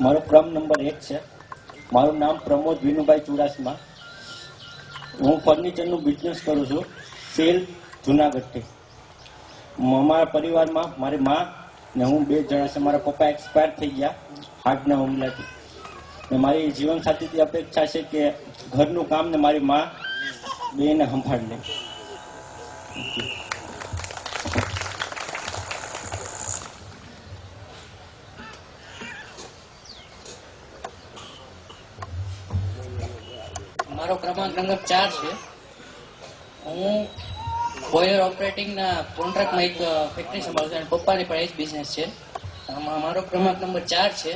મારો ક્રમ નંબર 1 છે. મારું નામ પ્રમોદ વિનુભાઈ ચુડાસમા. હું ફર્નિચરનું બિઝનેસ કરું છું, સેલ જુનાગઢથી. અમારા પરિવારમાં મારી મા ને હું 2 જણા છે. મારા પપ્પા એક્સપાયર થઈ ગયા હાર્ટના હુમલાથી. ને મારી જીવનસાથીથી અપેક્ષા છે કે ઘરનું કામ ને મારી મા બેને સંભાળી લે. મારો ક્રમાંક નંબર 4 છે. હું બોયલર ઓપરેટિંગના કોન્ટ્રાક્ટમાં એક ફેક્ટરી સંભાળું છું અને પપ્પાની પણ એ જ બિઝનેસ છે. મારો ક્રમાંક નંબર 4 છે.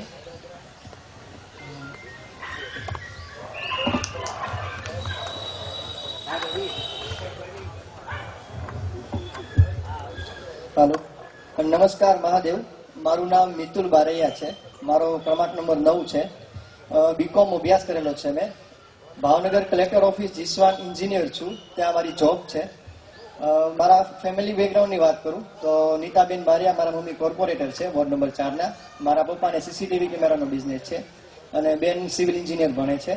હાલો, નમસ્કાર મહાદેવ. મારું નામ મિતુલ બારૈયા છે. મારો ક્રમાંક નંબર 9 છે. બીકોમ અભ્યાસ કરેલો છે મેં. ભાવનગર કલેક્ટર ઓફિસ જીસવાન એન્જિનિયર છું, ત્યાં મારી જોબ છે. મારા ફેમિલી બેકગ્રાઉન્ડની વાત કરું તો નીતાબેન બારિયા મારા મમ્મી કોર્પોરેટર છે વોર્ડ નંબર 4ના. મારા પપ્પાને સીસીટીવી કેમેરાનો બિઝનેસ છે અને બેન સિવિલ એન્જિનિયર ભણે છે.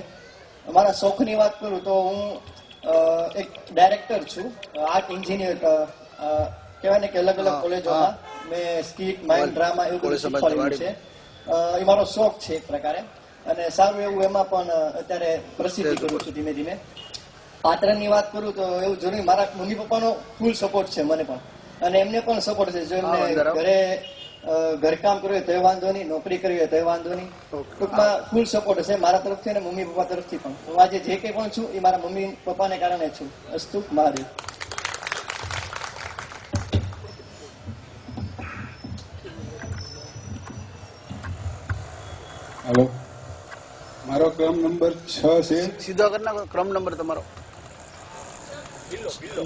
મારા શોખની વાત કરું તો હું એક ડાયરેક્ટર છું, આર્ટ એન્જિનિયર. કહેવાય ને કે અલગ અલગ કોલેજોમાં મેં સ્કીટ, માઇન્ડ, ડ્રામા એવું બધું શીખવાડેલું છે. એ મારો શોખ છે એક પ્રકારે, અને સારું એવું એમાં પણ અત્યારે પ્રસિદ્ધિ કરું છું ધીમે ધીમે. પાત્રની વાત કરું તો એવું જરૂરી મારા મમ્મી પપ્પાનો ફૂલ સપોર્ટ છે મને પણ, અને એમને પણ સપોર્ટ છે. જો એમને ઘરે ઘરકામ કર્યું હોય તો વાંધો નહીં, નોકરી કરવી હોય તો વાંધો નહીં. ટૂંકમાં ફૂલ સપોર્ટ છે મારા તરફથી અને મમ્મી પપ્પા તરફથી પણ. હું આજે જે કંઈ પણ છું એ મારા મમ્મી પપ્પાને કારણે છું. અસ્તુ મહાદેવ. हेलो, मारो क्रम नंबर 6 से सीधा करना क्रम नंबर तमारो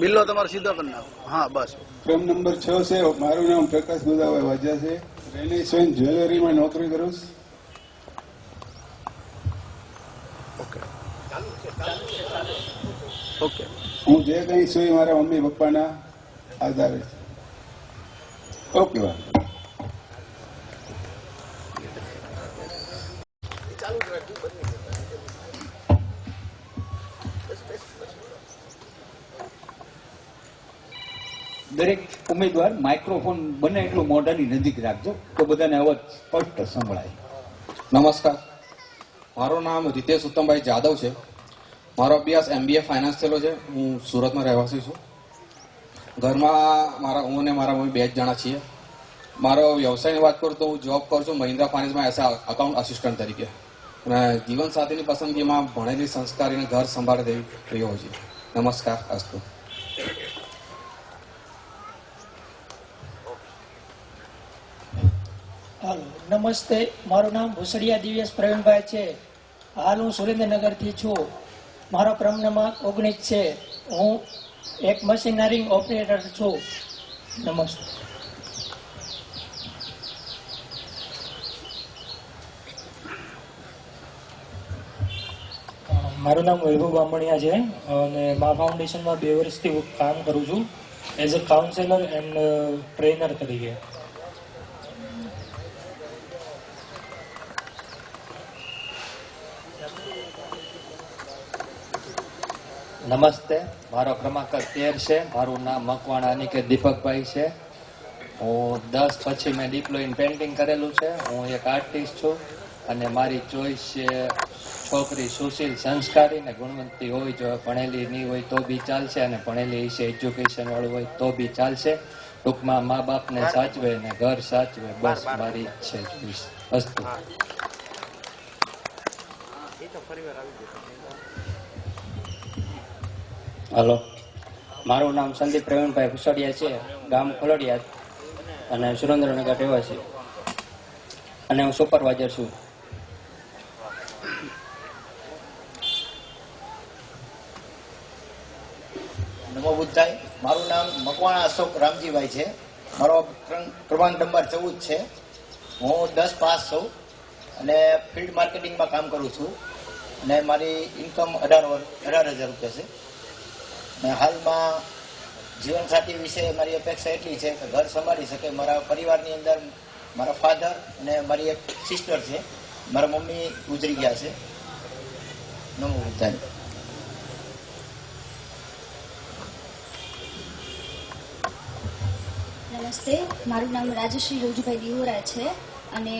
बिल्लो तमारो सीधा करना. हाँ बस. क्रम नंबर 6 से मारू नाम प्रकाश गोदावा वाजा से. रेनेसांस ज्वेलरी में नौकरी करूँ. Okay okay. हूँ जे कहीं सुई मारा मम्मी पप्पा ना आधारे. Okay bye. દરેક ઉમેદવાર માઇક્રોફોન બને એટલું મોઢાની નજીક રાખજો તો બધાને અવાજ સ્પષ્ટ સંભળાય. નમસ્કાર, મારું નામ રીતેશ ઉત્તમભાઈ જાદવ છે. મારો અભ્યાસ MBA ફાઇનાન્સ થયેલો છે. હું સુરતનો રહેવાસી છું. ઘરમાં હું અને મારા મમ્મી 2 જ જણા છીએ. મારો વ્યવસાયની વાત કરું તો હું જોબ કરું છું મહિન્દ્રા ફાઇનાન્સમાં એઝ અકાઉન્ટ આસિસ્ટન્ટ તરીકે. અને જીવનસાથીની પસંદગીમાં ભણેલી સંસ્કારીને ઘર સંભાળે તેવી પ્રિય હોય છે. નમસ્કાર, અસ્તુ. હાલો, નમસ્તે. મારું નામ ભૂસડિયા દિવ્યેશ પ્રવીણભાઈ છે. હાલ હું સુરેન્દ્રનગરથી છું. મારો ક્રમ નંબર 19 છે. હું એક મશીનરી ઓપરેટર છું. નમસ્તે. મારું નામ વૈભવ બામણિયા છે અને મા ફાઉન્ડેશનમાં 2 વર્ષથી કામ કરું છું as a counsellor and trainer તરીકે. નમસ્તે, મારો ક્રમાંક 13 છે. મારું નામ મકવાણા અનિકેત દીપકભાઈ છે. હું 10 પછી મેં ડિપ્લો ઇન પેઇન્ટિંગ કરેલું છે. હું એક આર્ટિસ્ટ છું અને મારી ચોઈસ છે છોકરી સુશીલ, સંસ્કારી ને ગુણવંતી હોય. જો ભણેલી નહીં હોય તો બી ચાલશે અને ભણેલી છે એજ્યુકેશન વાળું હોય તો બી ચાલશે. ટૂંકમાં મા બાપને સાચવે ને ઘર સાચવે, બસ મારી છે ચોઈસ. અસ્તુ. હલો, મારું નામ સંદીપ પ્રવીણભાઈ ભૂસડિયા છે. ગામ ખોલડિયા અને સુરેન્દ્રનગર રહેવાસી, અને હું સુપરવાઇઝર છું. નમો બુદ્ધાય. મારું નામ મકવાણા અશોક રામજીભાઈ છે. મારો ક્રમાંક નંબર 14 છે. હું 10 પાસ છું અને ફિલ્ડ માર્કેટિંગમાં કામ કરું છું અને મારી ઇન્કમ 18,000 રૂપિયા છે. અને હાલમાં જીવનસાથી વિશે મારી અપેક્ષા એટલી છે કે ઘર સંભાળી શકે. મારા પરિવારની અંદર મારા ફાધર અને મારી એક સિસ્ટર છે મારા મમ્મી ગુજરી ગયા છે. નમો બુદ્ધાય. નમસ્તે, મારું નામ રાજશ્રી રોજુભાઈ દિહોરા છે અને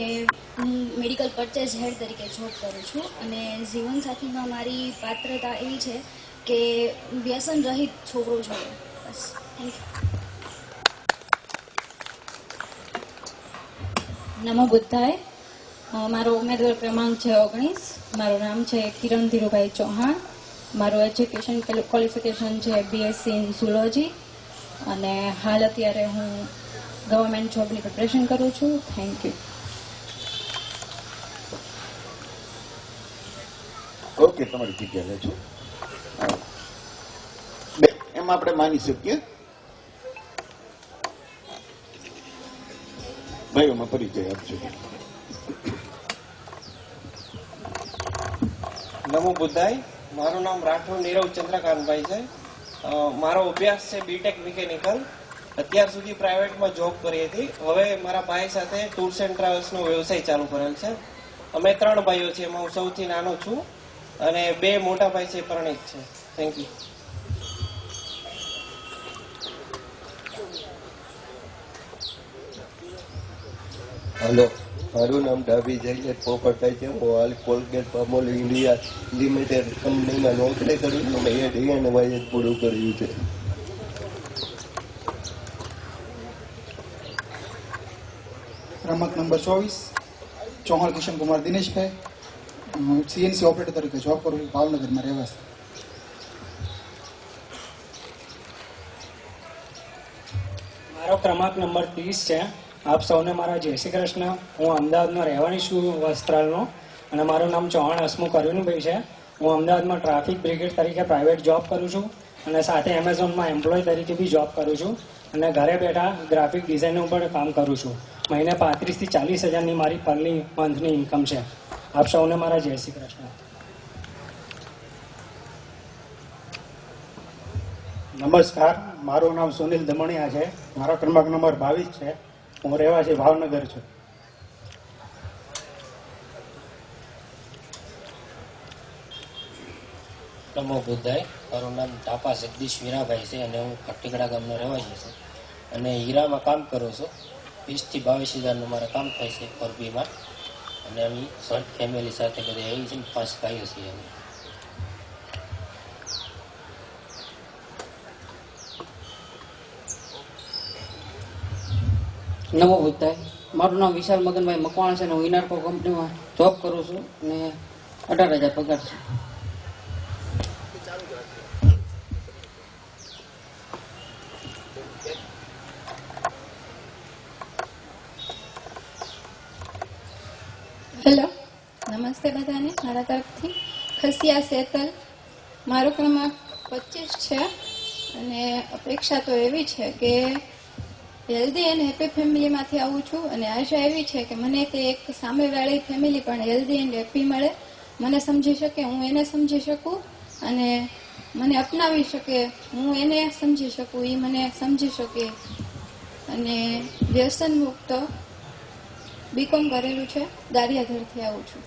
હું મેડિકલ પરચેઝ હેડ તરીકે જોબ કરું છું અને જીવનસાથીમાં મારી પાત્રતા એવી છે કે વ્યસન રહિત છોકરો જોઈએ. બસ, થેન્ક યુ. નમો બુદ્ધાય. મારો ઉમેદવાર ક્રમાંક છે 19. મારું નામ છે કિરણ ધીરુભાઈ ચૌહાણ. મારું એજ્યુકેશન ક્વોલિફિકેશન છે બીએસસી ઇન ઝૂલોજી અને હાલ અત્યારે હું ગવર્મેન્ટ જોબની પ્રિપરેશન કરું છું. Thank you. ઓકે, તમારી જગ્યા લેજો. એમ આપણે માની શકીએ. ભાઈઓમાં પરિચય આપજો. નમો બુદ્ધાય. મારું નામ રાઠોડ નીરવ ચંદ્રકાંતભાઈ છે. મારો અભ્યાસ છે બીટેક મિકેનિકલ. અત્યાર સુધી પ્રાઇવેટમાં જોબ કરી હતી. હવે મારા ભાઈ સાથે ટૂર્સ એન્ડ ટ્રાવેલ્સનો વ્યવસાય ચાલુ કરેલ છે. અમે 3 ભાઈઓ છીએ, એમાં હું સૌથી નાનો છું અને 2 મોટા ભાઈ છે, પરણિત છે. Thank you. હલો, મારું નામ ડાભી જયલે પોપટભાઈ છે. હું હાલ કોલગેટ પામોલ ઇન્ડિયા લિમિટેડ કંપનીમાં નોકરી કરું છું. મેં એ ડીએનવાય પૂરું કર્યું છે. ક્રમાંક number 24, Chauhan Kishan Kumar Dineshbhai. CNC operator તરીકે જોબ કરું છું, ભાવનગરમાં રહેવાસી. મારો ક્રમાંક નંબર 30 છે. આપ સૌને મારા જય શ્રી કૃષ્ણ. હું અમદાવાદનો રહેવાની છું, વસ્ત્રાલનો, અને મારું નામ ચૌહાણ હસમુખ અરવિંદભાઈ છે. હું અમદાવાદમાં ટ્રાફિક બ્રિગેડ તરીકે પ્રાઇવેટ જોબ કરું છું અને સાથે એમેઝોનમાં એમ્પ્લોય તરીકે બી જોબ કરું છું અને ઘરે બેઠા ગ્રાફિક ડિઝાઇનનું પણ કામ કરું છું. મહિને 35 થી 40 હજારની મારી પરની મંથની ઇન્કમ છે. આપ સૌને મારા જય શ્રી કૃષ્ણ. નમસ્કાર, મારું નામ સુનિલ દમણિયા છે. મારો ક્રમાંક નંબર 22 છે. હું રહેવાસી ભાવનગર છું. નમો બુદ્ધાય. મારું નામ તાપા જગદીશ વીરાભાઈ છે અને હું કટ્ટીકડા ગામનો રહેવાસી છું અને હીરામાં કામ કરું છું. 20 થી 22 હજારનું મારે કામ થાય છે પરબીમાં અને અમે જોઈન્ટ ફેમિલી સાથે બધા એવી છે 5 ભાઈઓ છીએ. નમો બુદ્ધાય. મારું નામ વિશાલ મગનભાઈ મકવાણા છે અને હું ઇનાર્કો કંપનીમાં જોબ કરું છું અને 18,000 પગાર છે. હેલો, નમસ્તે બધાને. મારા તરફથી ખસિયા સેતલ. મારો ક્રમાંક 25 છે અને અપેક્ષા તો એવી છે કે હેલ્ધી અને હેપી ફેમિલીમાંથી આવું છું અને આશા એવી છે કે મને તે એક સામેવાળી ફેમિલી પણ હેલ્ધી એન્ડ હેપી મળે, મને સમજી શકે, હું એને સમજી શકું અને મને અપનાવી શકે, હું એને સમજી શકું, એ મને સમજી શકે અને વ્યસન મુક્ત બીકોમ કરેલું છે, ગારિયાધરથી આવું છું.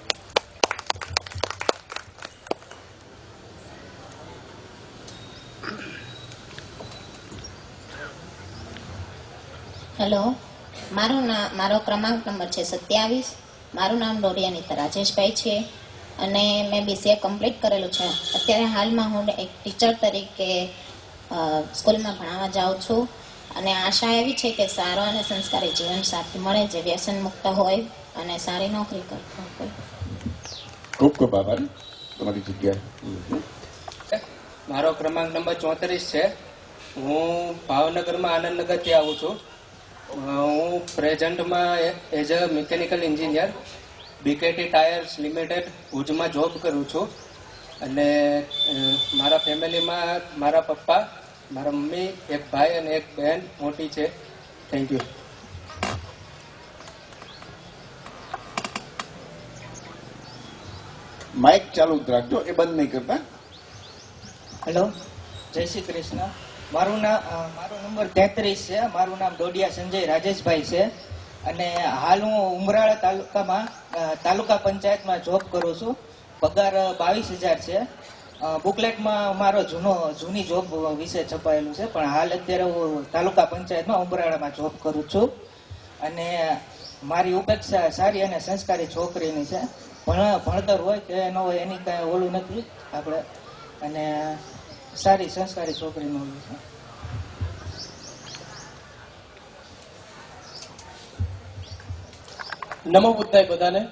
હેલો, મારો ક્રમાંક નંબર છે 27. મારું નામ ડોડિયાની રાજેશભાઈ છે અને મેં BCA કમ્પ્લીટ કરેલું છે. અત્યારે હાલમાં હું એક ટીચર તરીકે સ્કૂલમાં ભણાવવા જાઉં છું અને આશા એવી છે કે સારો અને સંસ્કારી જીવનસાથી મળે જે વ્યસન મુક્ત હોય અને સારી નોકરી કરતો હોય. ખૂબ ખૂબ આભાર. તમારી જગ્યા. મારો ક્રમાંક નંબર 34 છે. હું ભાવનગરમાં આનંદનગરથી આવું છું. હું પ્રેઝન્ટમાં as a mechanical engineer BKT tyres limited ભુજમાં જોબ કરું છું અને મારા ફેમિલીમાં મારા પપ્પા, મારા મમ્મી, એક ભાઈ અને એક બહેન મોટી છે. Thank you. માઇક ચાલુ જ રાખજો, એ બંધ નહીં કરતા. હેલો, જય શ્રી કૃષ્ણ. મારો નંબર 33 છે. મારું નામ ડોડિયા સંજય રાજેશભાઈ છે અને હાલ હું ઉમરાળા તાલુકામાં તાલુકા પંચાયતમાં જોબ કરું છું. પગાર 22,000 છે. બુકલેટમાં મારો જૂની જોબ વિશે છપાયેલું છે, પણ હાલ અત્યારે હું તાલુકા પંચાયતમાં ઉમરાળામાં જોબ કરું છું. અને મારી અપેક્ષા સારી અને સંસ્કારી છોકરીની છે. ભણતર હોય કે ન હોય એની કાંઈ ઓલું નથી આપણે, અને સારી સંસ્કારી છોકરીનું ઓલું છે. નમો બુદ્ધાય બધાને.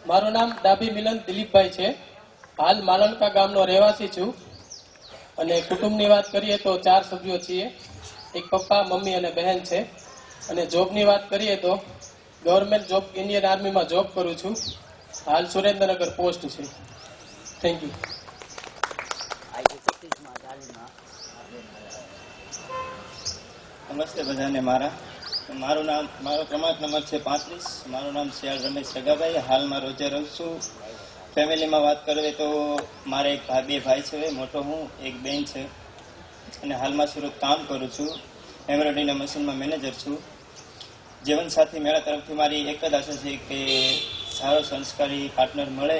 મારું નામ ડાભી મિલન દિલીપભાઈ છે. હાલ માલણકા ગામનો રહેવાસી છું. અને કુટુંબની વાત કરીએ તો 4 સભ્યો છીએ. એક પપ્પા, મમ્મી અને બહેન છે. અને જોબની વાત કરીએ તો ગવર્મેન્ટ જોબ ઇન્ડિયન આર્મીમાં જોબ કરું છું. હાલ સુરેન્દ્રનગર પોસ્ટ છે. Thank you. નમસ્તે બધાને. મારો ક્રમાંક નંબર છે 35. મારું નામ શિયાળ રમેશ સગાભાઈ. હાલમાં રોજે રહું છું. ફેમિલીમાં વાત કરીએ તો મારે 2 ભાઈ છે, મોટો હું, એક બેન છે. અને હાલમાં સુરત કામ કરું છું. એમ્બ્રોઇડરીના મશીનમાં મેનેજર છું. જીવનસાથી મેળા તરફથી મારી એક જ આશા છે કે સારો સંસ્કારી પાર્ટનર મળે.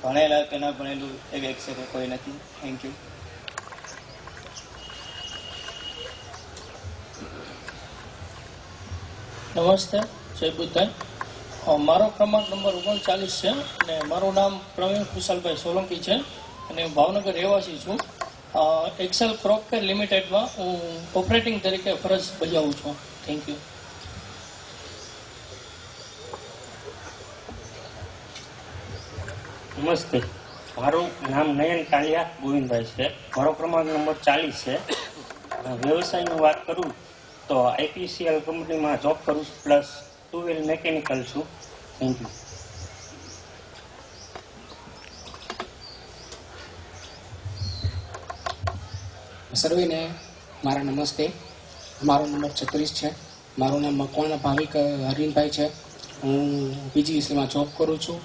ભણેલા કે ના ભણેલું એવી એક્સેપ્ટ કોઈ નથી. Thank you. નમસ્તે, જય બુદ્ધાય. મારો ક્રમાંક નંબર 39 છે અને મારું નામ પ્રવીણ કુશાલભાઈ સોલંકી છે અને હું ભાવનગર રહેવાસી છું. એક્સેલ ક્રોપ કેર લિમિટેડમાં હું ઓપરેટિંગ તરીકે ફરજ બજાવું છું. Thank you. નમસ્તે, મારું નામ નયન કાલિયા ગોવિંદભાઈ છે. મારો ક્રમાંક નંબર 40 છે. વ્યવસાયની વાત કરું તો આઈપીસીએલ કંપનીમાં જોબ કરું છું, પ્લસ 2 વ્હીલ મેકેનિકલ છું. Thank you. સર્વેને મારા નમસ્તે. મારો નંબર 36 છે. મારું નામ મકવાણા ભાવિક અરવિંદભાઈ છે. હું પીજીવીસીમાં જોબ કરું છું.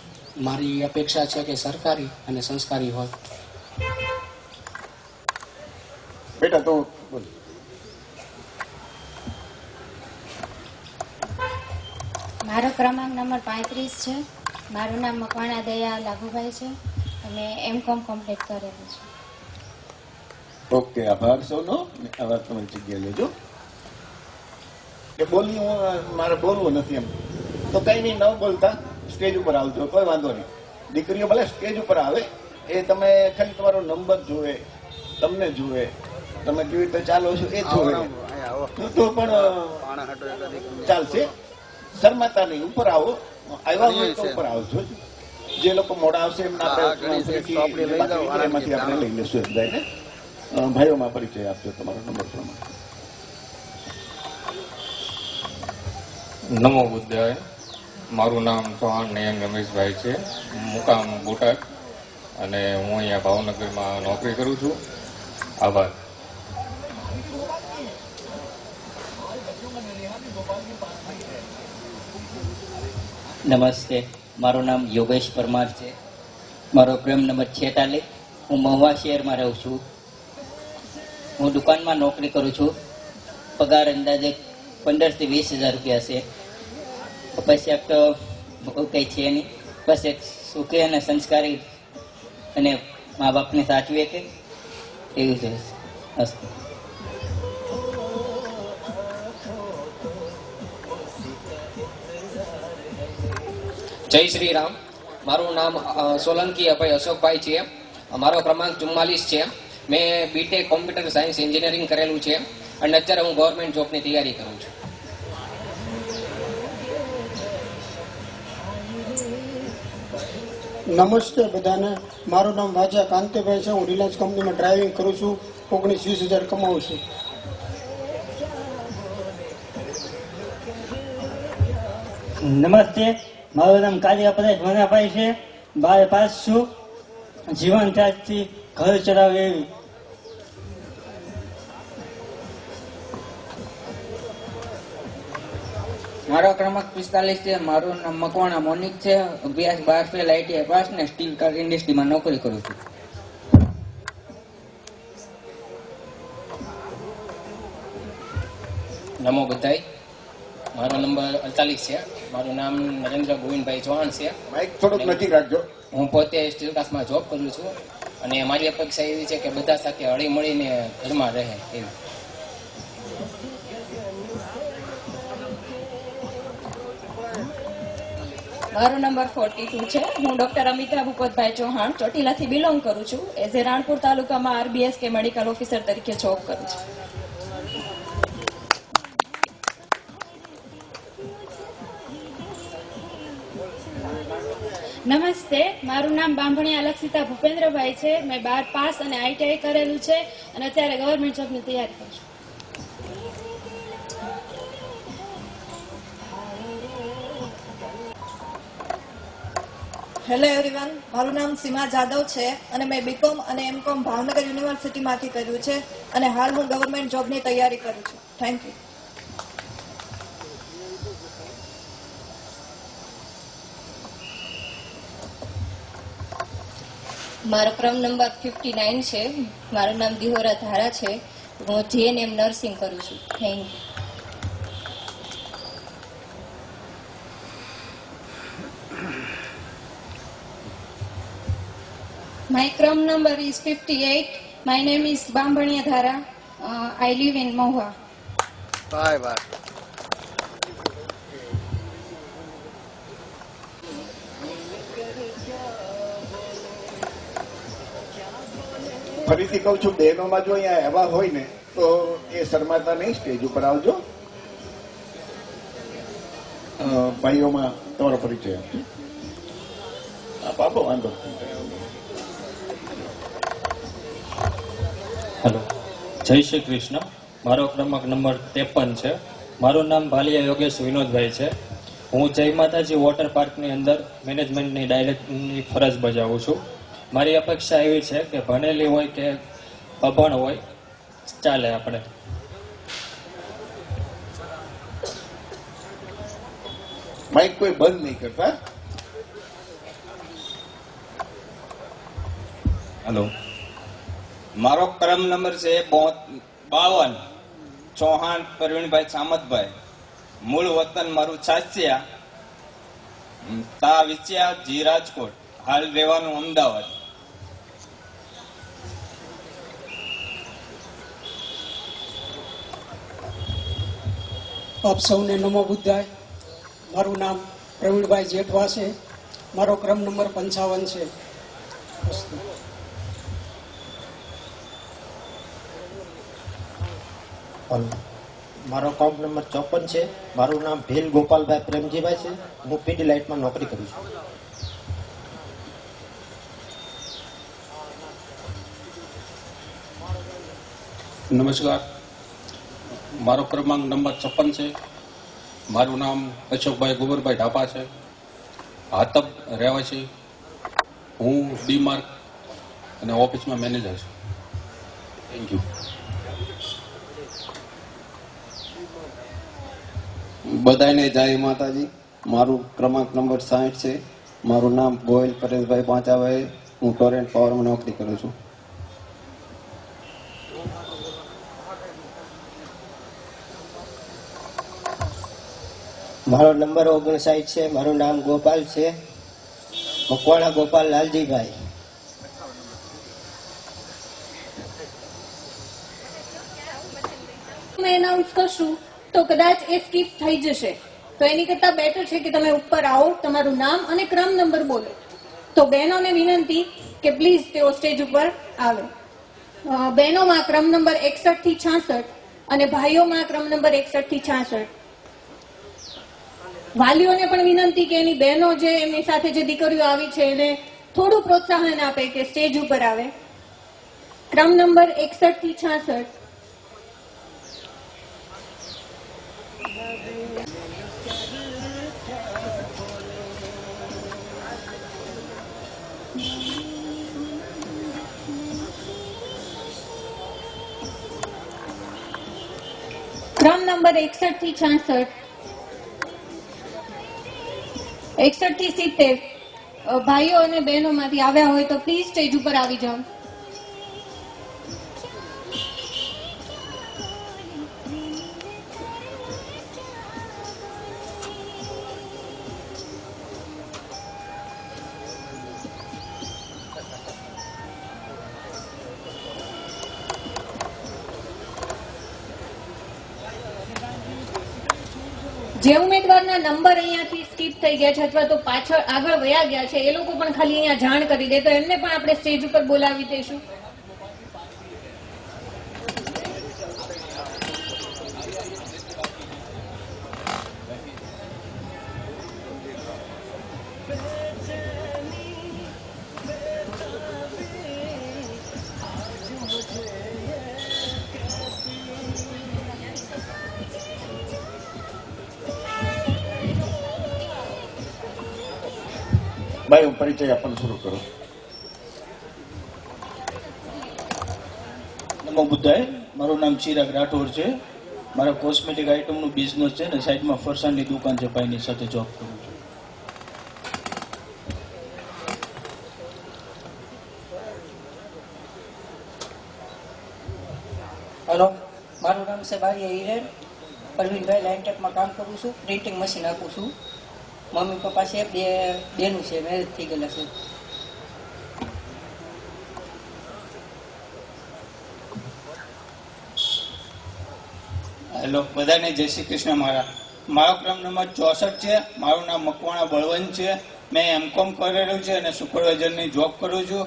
મારી અપેક્ષા છે કે સરકારી અને સંસ્કારી હોય. બેટા તો બોલ. મારો ક્રમાંક નંબર 35 છે. મારું નામ મકવાણા દયા લાભુભાઈ છે અને M.Com કમ્પ્લીટ કરેલું છે. ઓકે, આભાર સૌનો. આભાર, તમારી જગ્યાએ લેજો. કે મારે બોલવું નથી એમ તો કઈ નહીં, ન બોલતા સ્ટેજ ઉપર આવજો, કોઈ વાંધો નહીં. દીકરીઓ ભલે સ્ટેજ ઉપર આવે, એ તમે ખાલી તમારો નંબર જોવે, તમને જોવે, તમે કેવી રીતે ચાલો છો એ જોવે તો પણ ચાલશે. શરમાતા નહીં, ઉપર આવો. આવ્યા હોય તો ઉપર આવજો. જે લોકો મોડા આવશે એમના એમાંથી આપણે લઈ લેશું. બધાને ભાઈઓમાં પરિચય આપજો તમારો નંબર પ્રમાણે. નમો બુદ્ધાય. મારું નામ ચૌહાણ નયન રમેશભાઈ છે. મુકામ બોટાદ અને હું અહીંયા ભાવનગરમાં નોકરી કરું છું. આભાર. નમસ્તે, મારું નામ યોગેશ પરમાર છે. મારો ક્રમ નંબર 46. હું મહુવા શહેરમાં રહું છું. હું દુકાનમાં નોકરી કરું છું. પગાર અંદાજે 15 થી 20 હજાર રૂપિયા છે. પછી તો બહુ કંઈ છે નહીં. બસ એક સુખી અને સંસ્કારી અને મા બાપને સાચવે કે એવું છે. અસ્તુ. જય શ્રી રામ. મારું નામ સોલંકી અભય અશોકભાઈ છે. મારો ક્રમાંક 44 છે. મેં બીટેક કોમ્પ્યુટર સાયન્સ એન્જિનિયરિંગ કરેલું છે અને અત્યારે હું ગવર્મેન્ટ જોબની તૈયારી કરું છું. નમસ્તે બધાને. મારું નામ વાજા કાંતિભાઈ છે. હું રિલાયન્સ કંપનીમાં ડ્રાઇવિંગ કરું છું. 19-20 હજાર કમાવું છું. નમસ્તે, મારું નામ કાલિયા પરેશ મનાભાઈ છે. 12 પાસ છું. જીવન સાથી ઘર ચલાવે એવી. મારો ક્રમાંક 45 છે. મારું નામ મકવાણા મોનિક છે. અભ્યાસ 12 ફેલ, ITI પાસ ને સ્ટીલ કાર ઇન્ડસ્ટ્રીમાં નોકરી કરું છું. નમો બધાય. મારો નંબર 48 છે. મારું નામ નરેન્દ્ર ગોવિંદભાઈ ચૌહાણ છે. માઇક થોડુંક નજીક રાખજો. હું પોતે સ્ટીલ કાસ્ટમાં જોબ કરું છું અને મારી અપેક્ષા એવી છે કે બધા સાથે હળી મળીને ઘરમાં રહે એવી. મારો નંબર 42 છે. હું ડોક્ટર અમિતા ભૂપતભાઈ ચૌહાણ ચોટીલાથી બિલોંગ કરું છું. એઝ એ રાણપુર તાલુકામાં RBSK મેડિકલ ઓફિસર તરીકે જોબ કરું છું. નમસ્તે, મારું નામ બાંભણિયા લક્ષિતા ભૂપેન્દ્રભાઈ છે. મેં 12 પાસ અને ITI કરેલું છે અને અત્યારે ગવર્મેન્ટ જોબની તૈયારી કરું છું. હેલો એવરીવન, મારું નામ સીમા જાદવ છે અને મેં BCom અને MCom ભાવનગર યુનિવર્સિટીમાંથી કર્યું છે અને હાલ હું ગવર્મેન્ટ જોબની તૈયારી કરું છું. Thank you. મારો ક્રમ નંબર 59 છે. મારું નામ દિહોરા ધારા છે. હું GNM નર્સિંગ કરું છું. Thank you. My Crum number is 58. My name is Bambaniya Dhara. I live in Mohua. Bye. ફરીથી કહું છું, બહેનોમાં જો અહીંયા એવા હોય ને તો એ શરમાતા નહીં, સ્ટેજ ઉપર આવજો. ભાઈઓમાં તમારો પરિચય આપો. વાંધો. હેલો, જય શ્રી કૃષ્ણ. મારો ક્રમાંક નંબર 53 છે. મારું નામ ભાલિયા યોગેશ વિનોદભાઈ છે. હું જય માતાજી વોટર પાર્કની અંદર મેનેજમેન્ટની ડાયરેક્ટરની ફરજ બજાવું છું. મારી અપેક્ષા એવી છે કે ભણેલી હોય કે અભણ હોય ચાલે આપણે. માઇક કોઈ બંધ નહીં કરતા. હેલો, મારો ક્રમ નંબર છે 52. ચૌહાણ પ્રવીણભાઈ સામતભાઈ. મૂળ વતન મારું છાસિયા, તા વિચ્યા જી રાજકોટ, હાલ રહેવાનું અમદાવાદ. આપ સૌને નમો બુદ્ધાય. મારું નામ પ્રવીણભાઈ જેઠવા છે. મારો ક્રમ નંબર 55 છે. મારો કાઉન્ટ નંબર 54 છે. મારું નામ ભીલ ગોપાલભાઈ પ્રેમજીભાઈ છે. હું પીડીલાઇટમાં નોકરી કરું છું. નમસ્કાર, મારો ક્રમાંક નંબર 56 છે. મારું નામ અશોકભાઈ ગોબરભાઈ ઢાપા છે. હાતબ રહેવાસી. હું ડીમાર્ક અને ઓફિસમાં મેનેજર છું. Thank you. બધાને જય માતાજી. મારું ક્રમાંક નંબર 60 છે. મારું નામ ગોયલ પરેશભાઈ પાંચાભાઈ. હું ટોરેન્ટ પાવરમાં નોકરી કરું છું. મારો નંબર 59 છે. મારું નામ ગોપાલ છે. મકવાણા ગોપાલ લાલજીભાઈ. એનાઉન્સ કરશું તો કદાચ એ સ્કીપ થઈ જશે, તો એની કરતા બેટર છે કે તમે ઉપર આવો, તમારું નામ અને ક્રમ નંબર બોલો. તો બહેનોને વિનંતી કે પ્લીઝ તેઓ સ્ટેજ ઉપર આવે. બહેનોમાં ક્રમ નંબર 61 થી 66 અને ભાઈઓમાં ક્રમ નંબર 61 થી 66. વાલીઓને પણ વિનંતી કે એની બહેનો જે એમની સાથે જે દીકરીઓ આવી છે એને થોડું પ્રોત્સાહન આપે કે સ્ટેજ ઉપર આવે. ક્રમ નંબર 61 થી 66. ક્રમ નંબર 61 થી 66. 61 થી 70 ભાઈઓ અને બહેનો માંથી આવ્યા હોય તો પ્લીઝ સ્ટેજ ઉપર આવી જાઓ. જે ઉમેદવારના નંબર અહીંયાથી સ્કીપ થઈ ગયા છે અથવા તો પાછળ આગળ વયા ગયા છે એ લોકો પણ ખાલી અહીંયા જાણ કરી દે તો એમને પણ આપણે સ્ટેજ ઉપર બોલાવી દઈશું. ભાઈ હું પરિચય આપવાનું શરૂ કરું. નમો બુદ્ધાય. મારું નામ ચિરાગ રાઠોડ છે. મારા કોસ્મેટિક આઇટમનું બિઝનેસ છે ને સાઈડમાં ફરસાણની દુકાન છે, ભાઈની સાથે જોબ કરું છું. હેલો, મારું નામ છે બારીયા હિરેન. પરવીનભાઈ લાઇન ટેકમાં કામ કરું છું, પ્રિન્ટિંગ મશીન આપું છું. મમ્મી પપ્પા છે, બે બેનું છે, મેરેજ થઈ ગયેલા છે. હેલો, બધાને જય શ્રી કૃષ્ણ. મારો ક્રમ નંબર 64 છે. મારું નામ મકવાણા બળવંત છે. મેં એમકોમ કરેલું છે અને સુપરવાઇઝરની જોબ કરું છું.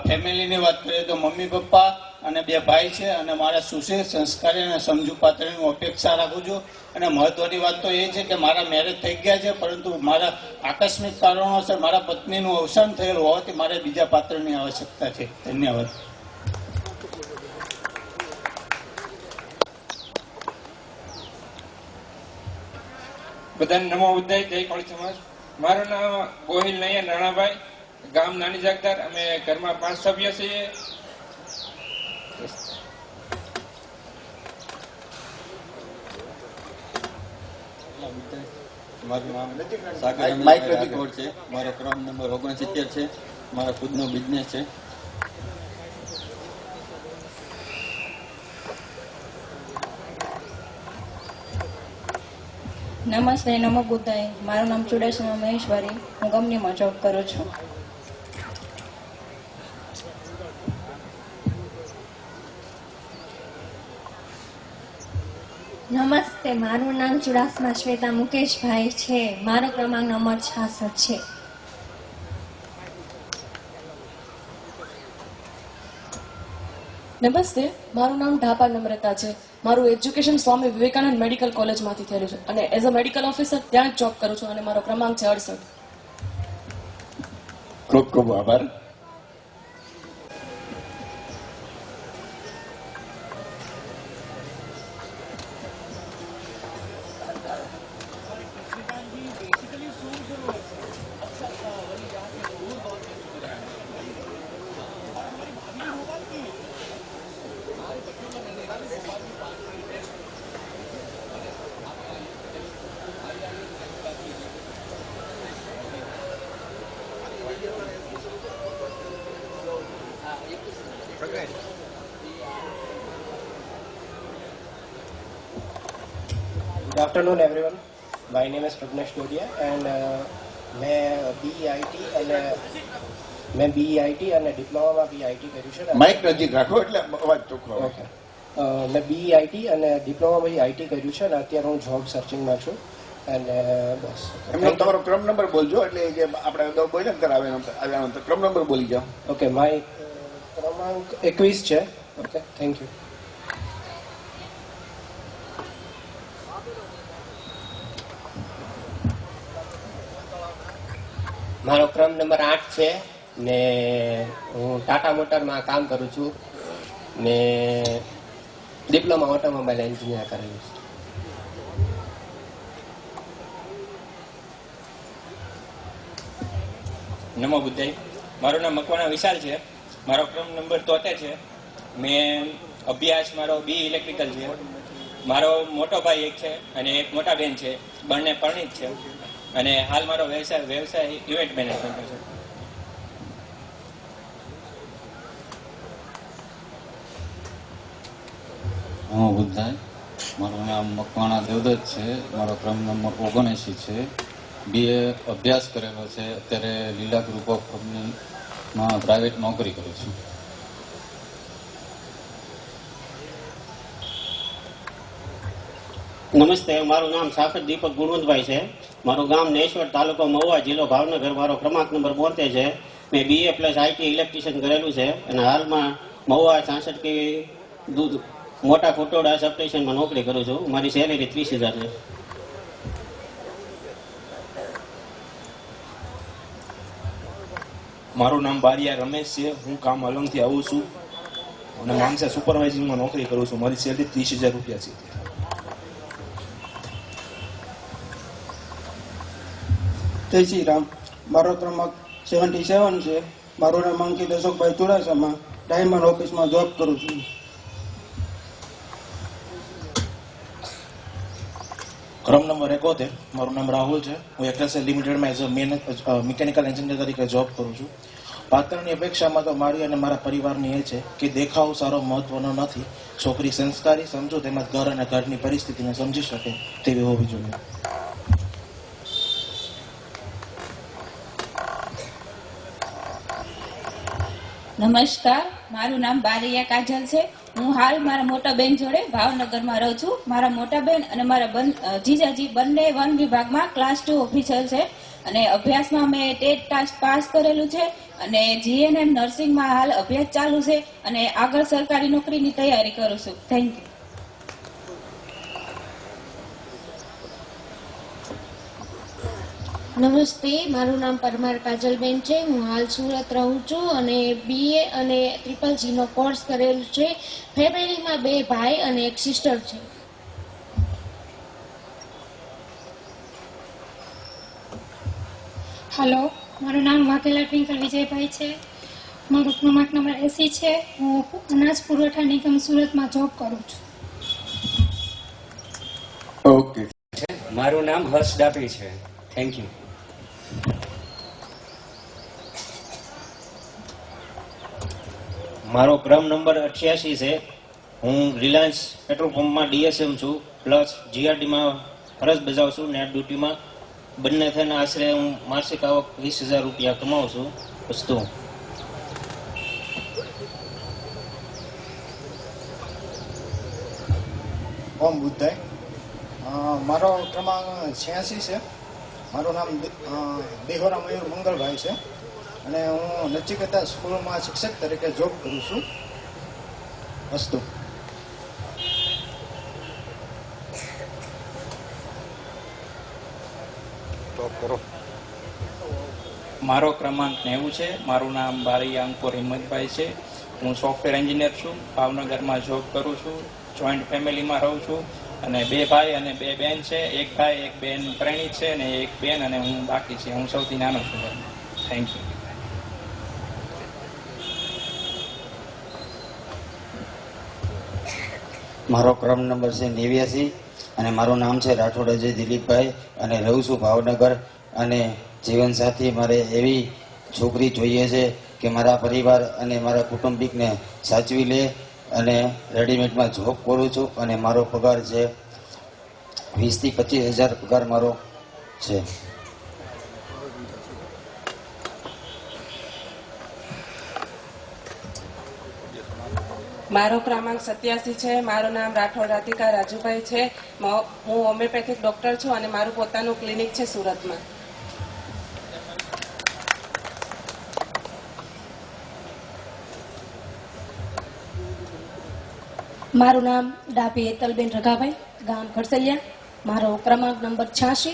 ફેમિલીની વાત કરીએ તો મમ્મી પપ્પા અને 2 ભાઈ છે અને મારા સુશીલ, સંસ્કારી અને સમજુ પાત્રની અપેક્ષા રાખું છું. અને મહત્વની વાત તો એ છે કે મારા મેરેજ થઈ ગયા છે, પરંતુ મારા આકસ્મિક કારણોસર મારા પત્નીનું અવસાન થયેલું હોવાથી મારે બીજા પાત્રની આવશ્યકતા છે. ધન્યવાદ. બધાને નમો બુદ્ધાય. જય કોળી સમાજ. મારું નામ ગોહિલ નૈયા નાણાભાઈ, ગામ નાની જાગદાર. અમે ઘરમાં 5 સભ્ય છીએ. મારું નામ સાગર રાઠોડ છે. મારો ક્રમ નંબર 69 છે. મારો ખુદનો બિઝનેસ છે. નમસ્તે, નમો બુદ્ધાય. મારું નામ ચુડાસમા મહેશ્વરી. હું કંપનીમાં જોબ કરું છું. નમસ્તે, મારું નામ ચુડાસમા શ્વેતા મુકેશભાઈ છે. મારો ક્રમાંક નંબર 66 છે. નમસ્તે, મારું નામ ઢાપા નમ્રતા છે. મારું એજ્યુકેશન સ્વામી વિવેકાનંદ મેડિકલ કોલેજમાંથી થયેલું છે અને એઝ અ મેડિકલ ઓફિસર ત્યાં જ જોબ કરું છું અને મારો ક્રમાંક છે 68. ખૂબ ખૂબ આભાર. Good afternoon, everyone. My name is Pragnesh Dodia and મેં BEIT અને ડિપ્લોમામાં BEIT કર્યું છે. માઇક નજીક રાખો એટલે અવાજ ચોખ્ખો આવે. ઓકે. મેં BEIT અને ડિપ્લોમામાં IT કર્યું છે અને અત્યારે હું જોબ સર્ચિંગમાં છું. અને બસ એમનો તમારો ક્રમ નંબર બોલજો એટલે જે આપણે અગાઉ બોલ્યા ને આવ્યા ક્રમ નંબર બોલી જાઓ. ઓકે, માય ક્રમાંક 21 છે. Okay, thank you. મારો ક્રમ નંબર 8 છે ને હું ટાટા મોટરમાં કામ કરું છું ને ડિપ્લોમા ઓટોમોબાઈલ એન્જિનિયર કરેલું છે. નમો બુદ્ધાય. મારું નામ મકવાણા વિશાલ છે. મારો ક્રમ નંબર 73 છે. મેં અભ્યાસ મારો BE ઇલેક્ટ્રિકલ છે. મારો મોટો ભાઈ એક છે અને એક મોટા બેન છે. બંને પરણિત છે અને હાલ મારો વ્યવસાય ઇવેન્ટ મેનેજમેન્ટ છે. નમો બુદ્ધાય. મારું નામ મકવાણા દેવદત્ત છે. મારો ક્રમ નંબર 79 છે. BA અભ્યાસ કરેલો છે. અત્યારે લીલા ગ્રુપ ઓફ કંપનીમાં પ્રાઇવેટ નોકરી કરું છું. નમસ્તે, મારું નામ સાકર દીપક ગુણવંતભાઈ છે. મારું ગામ નેશ્વર, તાલુકો મહુવા, જિલ્લો ભાવનગર. મારો ક્રમાંક નંબર 72 છે. મેં BA પ્લસ IT ઇલેક્ટ્રિશિયન કરેલું છે અને હાલમાં મહુવા 66 kV દૂધ મોટા ખોટોડા સબસ્ટેશનમાં નોકરી કરું છું. મારી સેલેરી 30,000 છે. મારું નામ બારિયા રમેશ છે. હું કામ અલંગથી આવું છું અને માનસા સુપરવાઇઝિંગમાં નોકરી કરું છું. મારી સેલેરી 30,000 રૂપિયા છે. જય શ્રી રામ. મારો ક્રમાંક 77 છે. મારું નામ અંકિત અશોકભાઈ ચુડાસમા, ડાયમંડ ઓફિસમાં જોબ કરું છું. ક્રમ નંબર 71. મારું નામ રાહુલ છે. હું એક્સેલ લિમિટેડમાં એઝ અ મિકેનિકલ એન્જિનિયર તરીકે જોબ કરું છું. પાત્રની અપેક્ષામાં તો મારી અને મારા પરિવારની એ છે કે દેખાવ સારો મહત્વનો નથી. છોકરી સંસ્કારી, સમજો તેમજ ઘર અને ઘરની પરિસ્થિતિને સમજી શકે તેવી હોવી જોઈએ. નમસ્કાર, મારું નામ બારૈયા કાજલ છે. હું હાલ મારા મોટા બેન જોડે ભાવનગરમાં રહું છું. મારા મોટા બેન અને મારા જીજાજી બંને વન વિભાગમાં ક્લાસ 2 ઓફિસર છે અને અભ્યાસમાં મેં ટેટ પાસ કરેલું છે અને GNM નર્સિંગમાં હાલ અભ્યાસ ચાલુ છે અને આગળ સરકારી નોકરીની તૈયારી કરું છું. Thank you. નમસ્તે, મારું નામ પરમાર કાજલબેન છે. હું હાલ સુરત રહું છું અને BA અને GGG નો કોર્સ કરેલું છે. ફેમિલીમાં 2 ભાઈ અને 1 સિસ્ટર છે. હેલો, મારું નામ વાઘેલા ટ્વિંકલ વિજયભાઈ છે. મારો ક્રમાંક નંબર 80 છે. હું અનાજ પુરવઠા નિગમ સુરતમાં જોબ કરું છું. ઓકે. મારું નામ હર્ષ ડાભી છે. Thank you. મારો ક્રમ નંબર 88 છે. હું રિલાયન્સ પેટ્રોલ પંપમાં DSM છું પ્લસ GRDમાં ફરજ બજાવું છું. નેટ ડ્યુટીમાં બંને થઈને આશરે હું માસિક આવક 20,000 રૂપિયા કમાઉં છું. વસ્તુ ઓમ બુદ્ધાય. મારો ક્રમાંક 86 છે. મારું નામ દેહોરા મયુર મંગળભાઈ છે અને હું નચિકેતા સ્કૂલમાં શિક્ષક તરીકે જોબ કરું છું. અસ્તુ. મારો ક્રમાંક 90 છે. મારું નામ બારૈયા અંકુર હિંમતભાઈ છે. હું સોફ્ટવેર એન્જિનિયર છું. ભાવનગરમાં જોબ કરું છું. જોઈન્ટ ફેમિલીમાં રહું છું અને 2 ભાઈ અને 2 બેન છે. 1 ભાઈ 1 બેન પરિણીત છે અને 1 બેન અને હું બાકી છે. હું સૌથી નાનો છું. Thank you. મારો ક્રમ નંબર છે 89 અને મારું નામ છે રાઠોડ અજય દિલીપભાઈ અને રહું છું ભાવનગર. અને જીવનસાથી મારે એવી છોકરી જોઈએ છે કે મારા પરિવાર અને મારા કુટુંબિકને સાચવી લે. અને રેડીમેડમાં જોબ કરું છું અને મારો પગાર છે 20,000 થી 25,000 પગાર મારો છે. મારો ક્રમાંક 87 છે. મારું નામ રાઠોડ રાધિકા રાજુભાઈ છે. હું હોમિયોપેથિક ડોક્ટર છું અને મારું પોતાનું ક્લિનિક છે સુરતમાં. મારું નામ ડાભી હેતલબેન રઘાભાઈ, ગામ ખડસલિયા. મારો ક્રમાંક નંબર 86.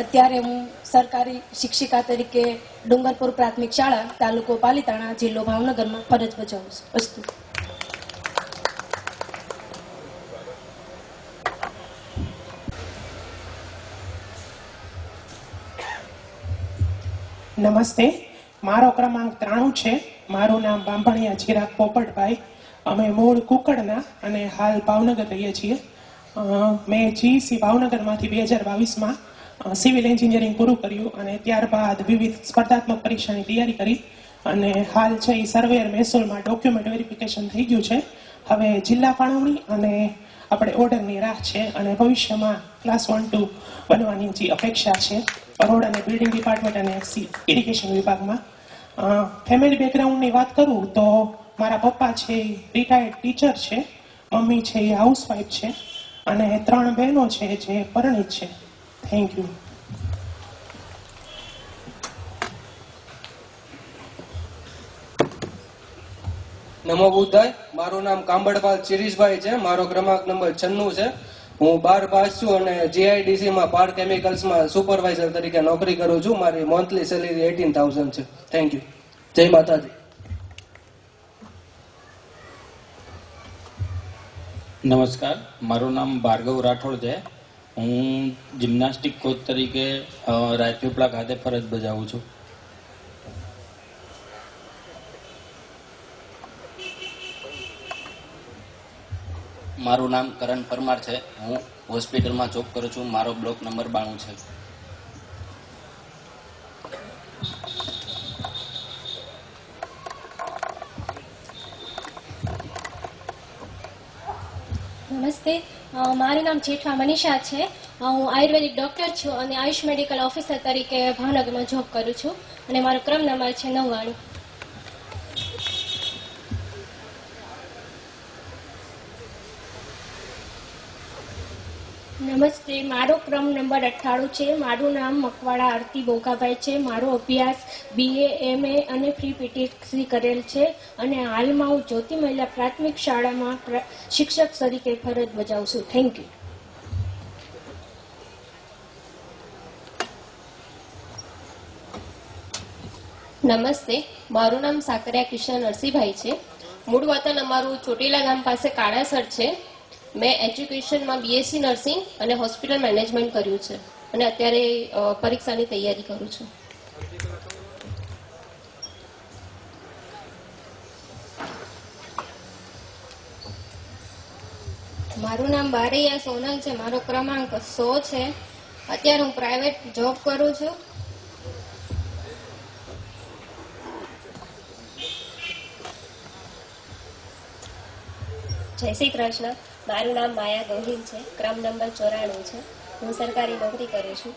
અત્યારે હું સરકારી શિક્ષિકા તરીકે ડુંગરપુર પ્રાથમિક શાળા, તાલુકો પાલીતાણા, જિલ્લો ભાવનગરમાં ફરજ બજાવું છું. અસ્તુ. નમસ્તે, મારો ક્રમાંક 93 છે. મારું નામ બાંભણિયા ચિરાગ પોપટભાઈ. અમે મૂળ કુકડના અને હાલ ભાવનગર રહીએ છીએ. મેં GEC ભાવનગરમાંથી 2022માં સિવિલ એન્જિનિયરિંગ પૂરું કર્યું અને ત્યારબાદ વિવિધ સ્પર્ધાત્મક પરીક્ષાની તૈયારી કરી અને હાલ છે એ સર્વેયર મહેસૂલમાં ડોક્યુમેન્ટ વેરિફિકેશન થઈ ગયું છે. હવે જિલ્લા ફાળવણી અને આપણે ઓર્ડરની રાહ છે અને ભવિષ્યમાં ક્લાસ 1-2 બનવાની જે અપેક્ષા છે રોડ અને બિલ્ડિંગ ડિપાર્ટમેન્ટ અને ઇરિગેશન વિભાગમાં. ફેમિલી બેકગ્રાઉન્ડની વાત કરું તો મારા પપ્પા છે રિટાયર્ડ ટીચર છે, મમ્મી છે એ હાઉસવાઈફ છે અને 3 બહેનો છે જે પરિણીત છે. Thank you. નમો બુદ્ધાય. મારું નામ કાંબળપાલ શિરીષભાઈ છે. મારો ક્રમાંક નંબર 96 છે. હું 12 પાસ છું અને જીઆઈડીસી માં પાર કેમિકલ્સમાં સુપરવાઇઝર તરીકે નોકરી કરું છું. મારી મંથલી સેલેરી 18,000 છે. Thank you. જય માતાજી. નમસ્કાર, મારું નામ ભાર્ગવ રાઠોડ છે. હું જિમ્નાસ્ટિક કોચ તરીકે રાજપીપળા ખાતે ફરજ બજાવું છું. મારું નામ કરણ પરમાર છે. હું હોસ્પિટલમાં જોબ કરું છું. મારો બ્લોક નંબર 92 છે. નમસ્તે, મારું નામ જેઠવા મનીષા છે. હું આયુર્વેદિક ડૉક્ટર છું અને આયુષ મેડિકલ ઓફિસર તરીકે ભાવનગરમાં જોબ કરું છું અને મારો ક્રમ નંબર છે 99. નમસ્તે, મારો ક્રમ નંબર 98 છે. મારું નામ મકવાડા આરતી બોગાભાઈ છે. મારો અભ્યાસ BA MA અને ફ્રી PTC કરેલ છે અને હાલમાં હું જ્યોતિ મહિલા પ્રાથમિક શાળામાં શિક્ષક તરીકે ફરજ બજાવું છું. Thank you. નમસ્તે, મારું નામ સાકરિયા કિશન નરસિંહભાઈ છે. મૂળ વતન અમારું ચોટીલા ગામ પાસે કાળાસર છે. મેં એજ્યુકેશનમાં BSc નર્સિંગ અને હોસ્પિટલ મેનેજમેન્ટ કર્યું છે અને અત્યારે પરીક્ષાની તૈયારી કરું છું. મારું નામ બારૈયા સોનલ છે. મારો ક્રમાંક 100 છે. અત્યારે હું પ્રાઇવેટ જોબ કરું છું. જય શ્રી કૃષ્ણ. મારું નામ માયા ગોહિલ છે. ક્રમ નંબર 94 છે. હું સરકારી નોકરી કરું છું.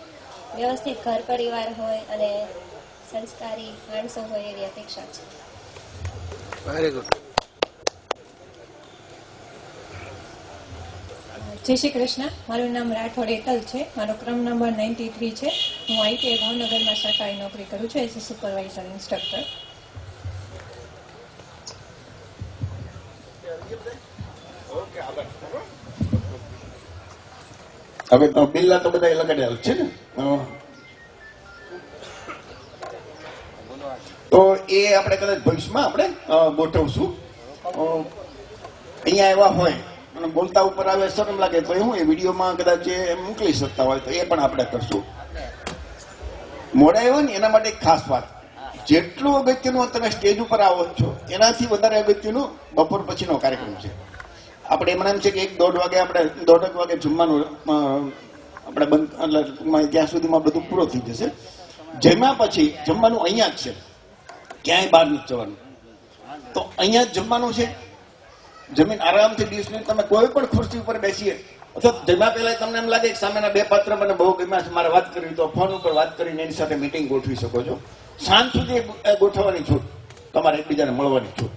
વ્યવસ્થિત ઘર પરિવાર હોય અને સંસ્કારી માણસો હોય એવી અપેક્ષા છે. Very good. જય શ્રી કૃષ્ણ. મારું નામ રાઠોડ એતલ છે. મારો ક્રમ નંબર 93 છે. હું ITI ભાવનગરમાં સરકારી નોકરી કરું છું એઝ અ સુપરવાઇઝર ઇન્સ્ટ્રક્ટર. હવે બિલ્લા તો બધા લગાડેલ છે ને, તો એ આપણે કદાચ ભવિષ્યમાં આપણે ગોઠવશું. અહીંયા આવ્યા હોય અને બોલતા ઉપર આવે શરમ લાગે તો હું એ વિડીયોમાં કદાચ એ મોકલી શકતા હોય તો એ પણ આપણે કરશું. મોડા આવ્યો ને એના માટે એક ખાસ વાત, જેટલું અગત્યનું તમે સ્ટેજ ઉપર આવો છો એનાથી વધારે અગત્યનું બપોર પછીનો કાર્યક્રમ છે. આપણે એમ છે કે 1-1.5 વાગે આપણે 1:30 વાગે જમવાનું આપણે બંધ, એટલે ત્યાં સુધીમાં બધું પૂરો થઈ જશે. જમ્યા પછી જમવાનું અહીંયા જ છે, ક્યાંય બહાર નથી જવાનું. તો અહીંયા જ જમવાનું છે. જમીન આરામથી 20 મિનિટ તમે કોઈ પણ ખુરશી ઉપર બેસીએ અથવા જમ્યા પહેલા તમને એમ લાગે કે સામેના 2 પાત્ર મને બહુ ગમ્યા છે, મારે વાત કરવી, તો ફોન ઉપર વાત કરીને એની સાથે મીટિંગ ગોઠવી શકો છો. સાંજ સુધી ગોઠવવાની છૂટ, તમારે એકબીજાને મળવાની છૂટ.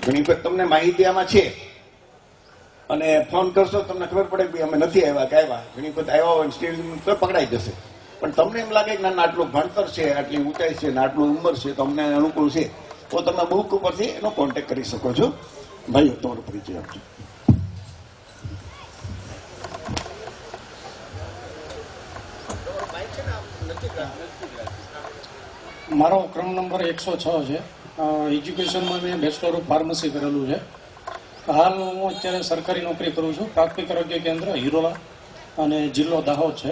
ઘણી વખત તમને માહિતી આમાં છે અને ફોન કરશો તમને ખબર પડે કે અમે નથી આવ્યા કે આવ્યા. ઘણી વખત આવ્યા હોય સ્ટેજ તો પકડાઈ જશે, પણ તમને એમ લાગે કે ના આટલું ભણતર છે, આટલી ઊંચાઈ છે, આટલું ઉંમર છે, તો અમને અનુકૂળ છે, તો તમે બુક ઉપરથી એનો કોન્ટેક્ટ કરી શકો છો. ભાઈઓ તમારો પરિચય આપજો. મારો ક્રમ નંબર 106 છે. એજ્યુકેશનમાં મેં બેચલર ઓફ ફાર્મસી કરેલું છે. હાલ હું અત્યારે સરકારી નોકરી કરું છું. પ્રાથમિક આરોગ્ય કેન્દ્ર હિરોલા અને જિલ્લો દાહોદ છે.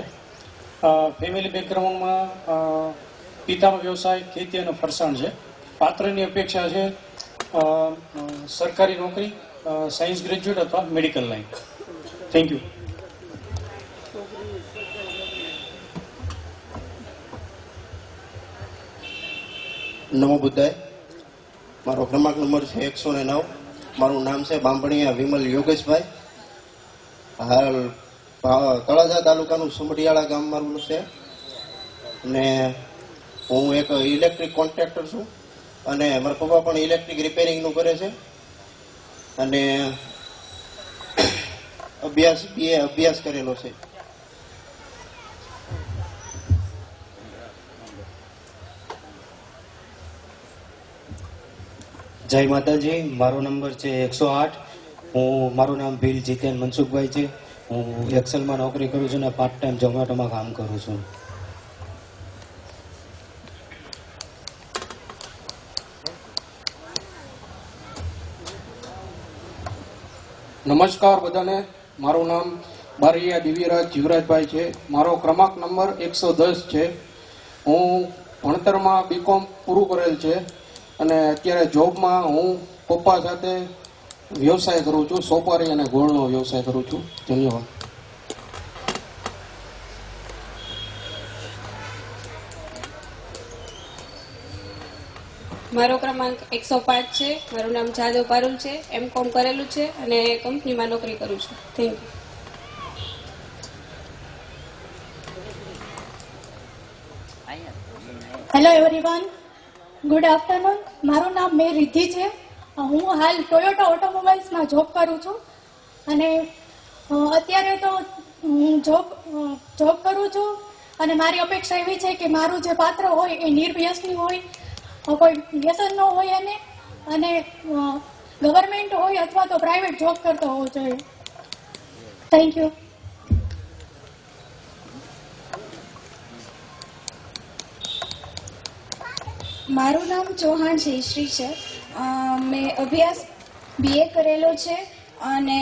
ફેમિલી બેકગ્રાઉન્ડમાં પિતાનો વ્યવસાય ખેતી અને ફરસાણ છે. પાત્રની અપેક્ષા છે સરકારી નોકરી, સાયન્સ ગ્રેજ્યુએટ અથવા મેડિકલ લાઈન. Thank you. નમો બુદ્ધાય. મારો ક્રમાંક નંબર છે 109. મારું નામ છે બાંભણીયા વિમલ યોગેશભાઈ. હાલ તળાજા તાલુકાનું સુમડિયાળા ગામ મારું છે અને હું એક ઇલેક્ટ્રિક કોન્ટ્રાક્ટર છું અને મારા પપ્પા પણ ઇલેક્ટ્રિક રિપેરિંગનું કરે છે અને અભ્યાસ કરેલો છે. જય માતાજી. મારો નંબર છે 108. મારું નામ ભીલ જીતેન મનસુખભાઈ છે. હું એક્સેલમાં નોકરી કરું છું અને પાર્ટ ટાઈમ ઝોમેટોમાં કામ કરું છું. નમસ્કાર બધાને. મારું નામ બારૈયા દિવ્યરાજ જીવરાજભાઈ છે. મારો ક્રમાંક નંબર 110 છે. હું ભણતરમાં બીકોમ પૂરું કરેલ છે અને અત્યારે જોબમાં હું પપ્પા સાથે વ્યવસાય કરું છું. સોપારી અને ગોળનો વ્યવસાય કરું છું. ધન્યવાદ. મારો ક્રમાંક 105 છે. મારું નામ જાદવ પારુલ છે. M.Com કરેલું છે અને કંપનીમાં નોકરી કરું છું. Thank you. Hello everyone, good afternoon. મારું નામ મેં રિદ્ધિ છે. હું હાલ ટોયોટા ઓટોમોબાઈલ્સમાં જોબ કરું છું અને અત્યારે તો હું જોબ કરું છું અને મારી અપેક્ષા એવી છે કે મારું જે પાત્ર હોય એ નિર્વ્યસની હોય, કોઈ વ્યસન ન હોય અને ગવર્મેન્ટ હોય અથવા તો પ્રાઇવેટ જોબ કરતો હોવો જોઈએ. Thank you. મારું નામ ચૌહાણ જયશ્રી છે. મેં અભ્યાસ BA કરેલો છે અને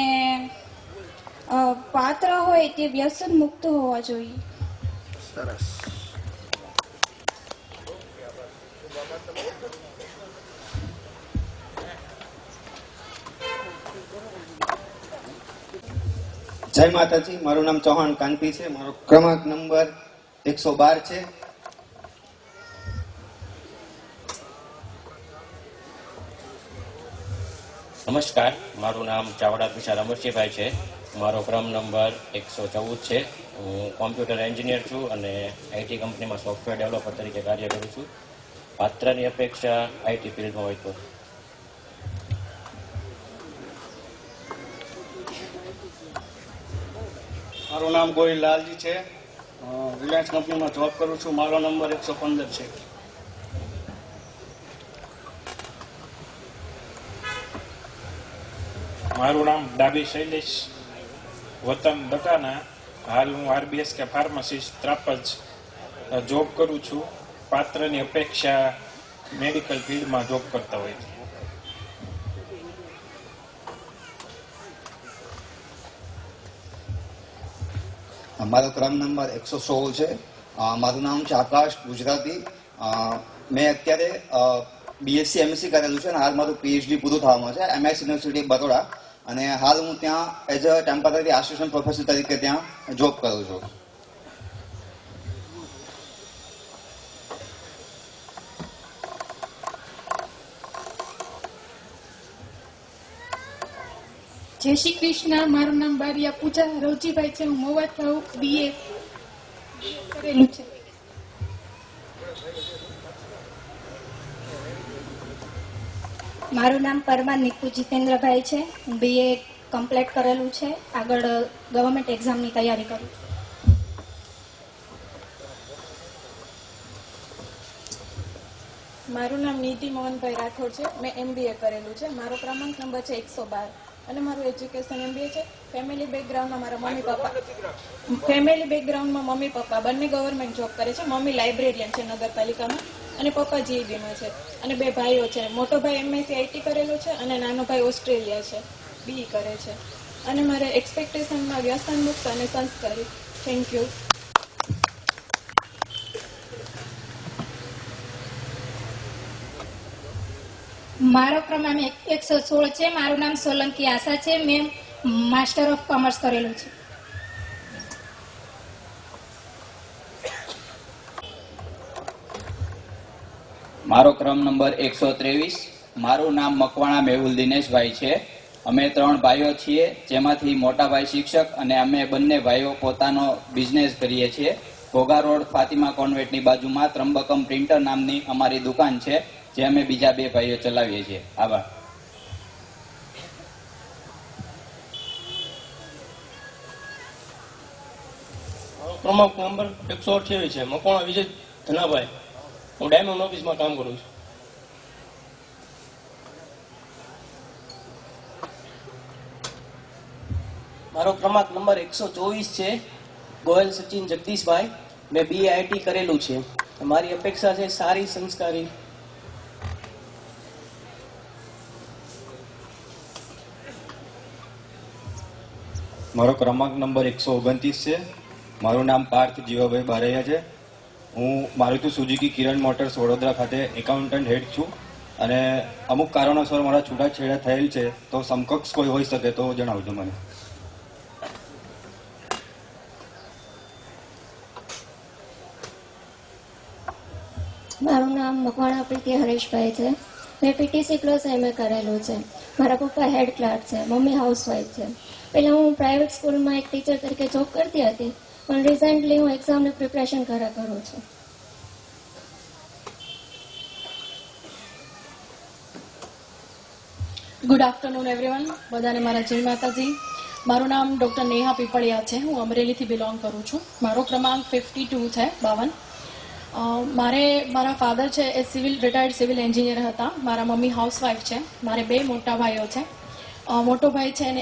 પાત્ર હોય તે વ્યસન મુક્ત હોવા જોઈએ. સરસ. જય માતાજી. મારું નામ ચૌહાણ કાંતિ છે. મારો ક્રમાંક નંબર 112 છે. નમસ્કાર, મારું નામ ચાવડા તુષાર અમરસિંહભાઈ છે. મારો ક્રમ નંબર 114 છે. હું કોમ્પ્યુટર એન્જિનિયર છું અને IT કંપનીમાં સોફ્ટવેર ડેવલપર તરીકે કાર્ય કરું છું. પાત્રની અપેક્ષા IT ફિલ્ડમાં હોય તો. મારું નામ ગોહિલ લાલજી છે. રિલાયન્સ કંપનીમાં જોબ કરું છું. મારો નંબર 115 છે. મારું નામ ડાબી શૈલેષ, વતન બકાના. હાલ હું RBS કે ફાર્માસિસ્ટ ત્રાપજ જોબ કરું છું. પાત્રની અપેક્ષા મેડિકલ ફિલ્ડમાં જોબ કરતા હોય છે. મારો ક્રમ નંબર 116 છે. મારું નામ છે આકાશ ગુજરાતી. મેં અત્યારે BSc MSc કરેલું છે અને હાલ મારું PhD પૂરું થવામાં છે MS યુનિવર્સિટી બરોડા અને હાલ હું ત્યાં as a temporary assistant professor તરીકે ત્યાં જોબ કરું છું. જય શ્રી કૃષ્ણ. મારું નામ બારિયા પૂજા રવજીભાઈ છે. હું મોવાત ભાવ BA કરેલું છે. મારું નામ પરમાર નિકુ જીતેન્દ્રભાઈ છે. હું BA કમ્પ્લીટ કરેલું છે. આગળ ગવર્મેન્ટ એક્ઝામની તૈયારી કરું છું. મારું નામ નીતિ મોહનભાઈ રાઠોડ છે. મેં MBA કરેલું છે. મારો ક્રમાંક નંબર છે 112 અને મારું એજ્યુકેશન MBA છે. ફેમિલી બેકગ્રાઉન્ડમાં મારા મમ્મી પપ્પા બંને ગવર્મેન્ટ જોબ કરે છે. મમ્મી લાઇબ્રેરિયન છે નગરપાલિકામાં અને પપ્પા GEDમાં છે અને 2 ભાઈઓ છે. મોટો ભાઈ MSc IT કરેલો છે અને નાનો ભાઈ ઓસ્ટ્રેલિયા છે, BE કરે છે. અને મારે એક્સપેક્ટેશનમાં વ્યસન મુક્ત અને સંસ્કારી. Thank you. મારો ક્રમાંક 116 છે. મારું નામ સોલંકી આશા છે. મેં માસ્ટર ઓફ કોમર્સ કરેલું છે. મારો ક્રમ નંબર 123. મારું નામ મકવાણા મેહુલ દિનેશભાઈ છે. અમે 3 ભાઈઓ છીએ, જેમાંથી મોટા ભાઈ શિક્ષક અને અમે બંને ભાઈઓ પોતાનો બિઝનેસ કરીએ છીએ. ઘોઘા રોડ ફાતિમા કોન્વેન્ટની બાજુમાં ત્રંબકમ પ્રિન્ટર નામની અમારી દુકાન છે, જે અમે બીજા 2 ભાઈઓ ચલાવીએ છીએ. આભાર. ક્રમાંક નંબર 128 છે, મકવાણા વિજય ધનાભાઈ. હું ડાયમંડ ઓફિસમાં કામ કરું છું. મારો ક્રમાંક નંબર 124 છે, ગોયલ સચિન જગદીશભાઈ. મેં BAIT કરેલું છે. મારી અપેક્ષા છે સારી સંસ્કારી. મારો ક્રમાંક નંબર 129 છે. મારું નામ પાર્થ જીવાભાઈ બારૈયા છે. હું મારુતિ સુઝુકી કિરણ મોટર્સ વડોદરા ખાતે એકાઉન્ટન્ટ હેડ છું અને અમુક કારણોસર મારા છૂટાછેડા થયેલ છે, તો સમકક્ષ કોઈ હોઈ શકે તો જણાવજો મને. મારું નામ મકવાણા પ્રીતિ હરેશભાઈ છે. મેં PTC પ્લસ MA કરેલું છે. મારા પપ્પા હેડ ક્લાર્ક છે, મમ્મી હાઉસવાઈફ છે. પહેલાં હું પ્રાઇવેટ સ્કૂલમાં એક ટીચર તરીકે જોબ કરતી હતી, પણ રિસેન્ટલી હું એક્ઝામની પ્રિપરેશન કરું છું. Good afternoon everyone. બધાને મારા જય માતાજી. મારું નામ ડૉક્ટર નેહા પીપળિયા છે. હું અમરેલીથી બિલોંગ કરું છું. મારો ક્રમાંક 52 છે, 52. મારા ફાધર છે એ રિટાયર્ડ સિવિલ એન્જિનિયર હતા. મારા મમ્મી હાઉસવાઈફ છે. મારે 2 મોટા ભાઈઓ છે. મોટો ભાઈ છે એને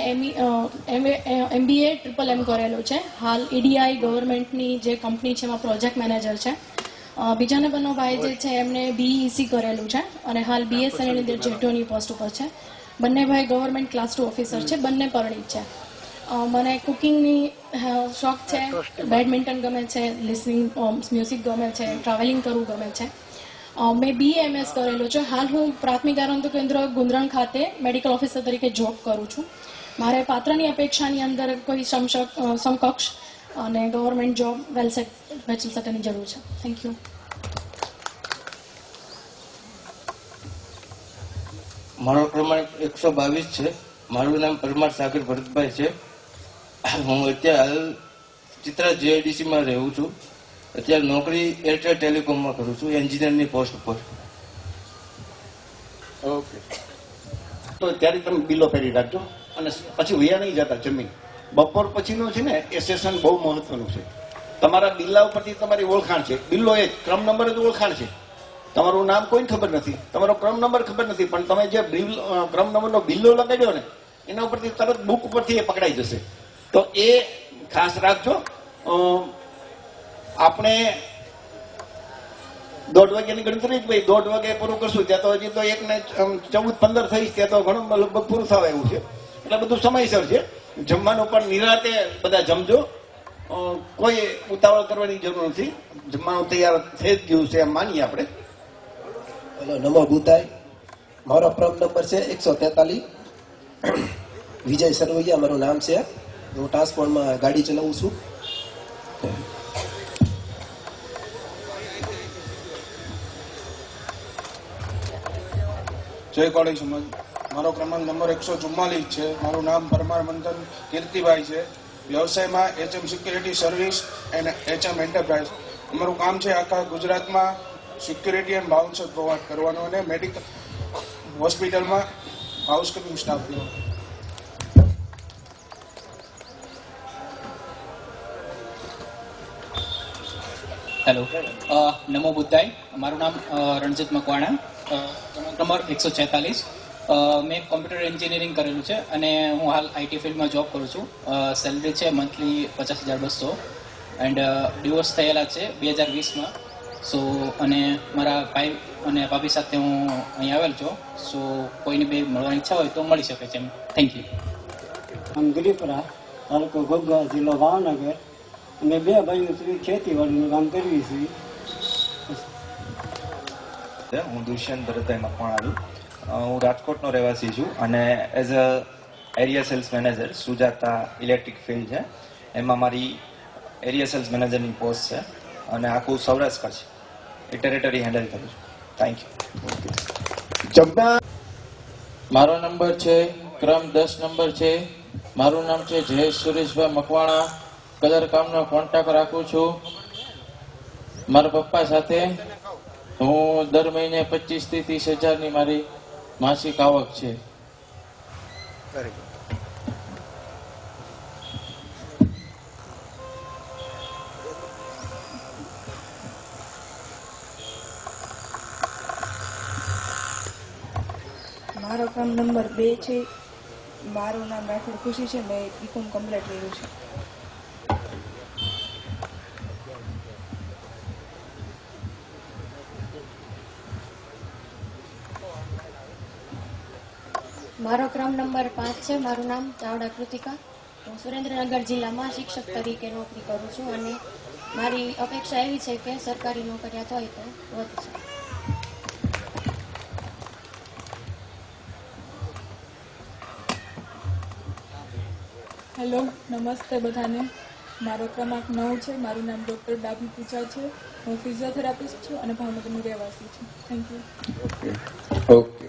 MBA MMM કરેલું છે. હાલ EDI ગવર્મેન્ટની જે કંપની છે એમાં પ્રોજેક્ટ મેનેજર છે. બીજાના બંને ભાઈ જે છે એમને BEC કરેલું છે અને હાલ BSNL ની અંદર જેટોની પોસ્ટ ઉપર છે. બંને ભાઈ ગવર્મેન્ટ ક્લાસ 2 ઓફિસર છે. બંને પરણિત છે. મને કુકિંગની શોખ છે, બેડમિન્ટન ગમે છે, લિસનિંગ મ્યુઝિક ગમે છે, ટ્રાવેલિંગ કરવું ગમે છે. મેં BAMS કરેલું છે. હાલ હું પ્રાથમિક આરોગ્ય કેન્દ્ર ગુંદરણ ખાતે મેડિકલ ઓફિસર તરીકે જોબ કરું છું. મારે પાત્રની અપેક્ષાની અંદર કોઈ સમકક્ષ અને ગવર્મેન્ટ જોબ વેચલસટની જરૂર છે. Thank you. મારો ક્રમાંક 122 છે. મારું નામ પરમાર સાગર ભરતભાઈ છે. હું અત્યારે હાલ ચિત્રા JIDC માં રહું છું. અત્યારે નોકરી એરટેલ ટેલિકોમમાં કરું છું, એન્જિનિયરની પોસ્ટ ઉપર. ઓકે, તો ત્યારે તમે બિલો ફેરી રાખજો અને પછી વયા નહીં જતા જમીન. બપોર પછીનું છે ને એ સેશન બહુ મહત્વનું છે. તમારા બિલ્લા ઉપરથી તમારી ઓળખાણ છે. બિલ્લો એ ક્રમ નંબર જ ઓળખાણ છે. તમારું નામ કોઈને ખબર નથી, તમારો ક્રમ નંબર ખબર નથી, પણ તમે જે ક્રમ નંબરનો બિલ્લો લગાડ્યો ને એના ઉપરથી તરત બુક ઉપરથી એ પકડાઈ જશે. તો એ ખાસ રાખજો. આપણે 1:30 વાગ્યાની ગણતરી જ ભાઈ 1:30 વાગે પૂરું કરશું. ત્યાં તો હજી તો 1:14-15 થઈશ, ત્યાં તો ઘણું લગભગ પૂરું થવા એવું છે. એટલે બધું સમયસર છે. જમવાનું પણ નિરાતે બધા જમજો. કોઈ ઉતાવળ કરવાની જરૂર નથી. જમવાનું તૈયાર થઈ જ ગયું છે એમ માનીએ આપણે. હેલો, નમો બુદ્ધાય. મારો ક્રમ નંબર છે 143. વિજય સરવૈયા મારું નામ છે. હું ટ્રાન્સપોર્ટમાં ગાડી ચલાવું છું. જય કોળી સમાજ. મારો ક્રમાંક નંબર 144 છે. મારું નામ પરમાર મંથન કીર્તિભાઈ છે. વ્યવસાયમાં HM security service and HM enterprise. અમારું કામ છે આખા ગુજરાતમાં સિક્યુરિટી એન્ડ બાઉન્સર પ્રોવાઈડ કરવાનો અને મેડિકલ હોસ્પિટલમાં હાઉસકીપિંગ સ્ટાફ દેવાનો. હેલો, નમો બુદ્ધાય. મારું નામ રણજીત મકવાણા, નંબર 146. મેં કોમ્પ્યુટર એન્જિનિયરિંગ કરેલું છે અને હું હાલ IT ફિલ્ડમાં જોબ કરું છું. સેલરી છે મંથલી 50,200 એન્ડ ડિવોર્સ થયેલા છે 2020માં. સો અને મારા ભાઈ અને ભાભી સાથે હું અહીં આવેલ છું. સો કોઈને બી મળવાની ઈચ્છા હોય તો મળી શકે છે. Thank you. આમ ગિરિપરા, તાલુકો ઘોઘા, જિલ્લો ભાવનગર. અમે 2 ભાઈઓ ખેતીવાડીનું કામ કરીએ છીએ. હું દુષ્યંત ભરતભાઈ મકવાણા છું. હું રાજકોટનો રહેવાસી છું અને as a area sales manager Sujata electric field છે, એમાં મારી એરિયા સેલ્સ મેનેજરની પોસ્ટ છે અને આખું સૌરાષ્ટ્ર કચ્છ એ ટેરેટરી હેન્ડલ કરું છું. Thank you. મારો નંબર છે ક્રમ 10 નંબર છે. મારું નામ છે જયેશ સુરેશભાઈ મકવાણા. કલર કામનો કોન્ટ્રાક્ટ રાખું છું. મારા પપ્પા સાથે હું દર મહિને 25,000 થી 30,000 મારી માસિક આવક છે. મારો ક્રમ નંબર 2 છે. મારું નામ રાઠોડ ખુશી છે. મેં બીકોમ કમ્પ્લીટ કર્યું છે. મારો ક્રમ નંબર 5 છે. મારું નામ ચાવડા કૃતિકા. હું સુરેન્દ્રનગર જિલ્લામાં શિક્ષક તરીકે નોકરી કરું છું અને મારી અપેક્ષા એવી છે કે સરકારી નોકરિયાત હોય તો વધશે. હેલો, નમસ્તે બધાને. મારો ક્રમાંક 9 છે. મારું નામ ડૉક્ટર ડાભી પૂજા છે. હું ફિઝિયોથેરાપિસ્ટ છું અને ભાવનગરની રહેવાસી છું. Thank you. ઓકે.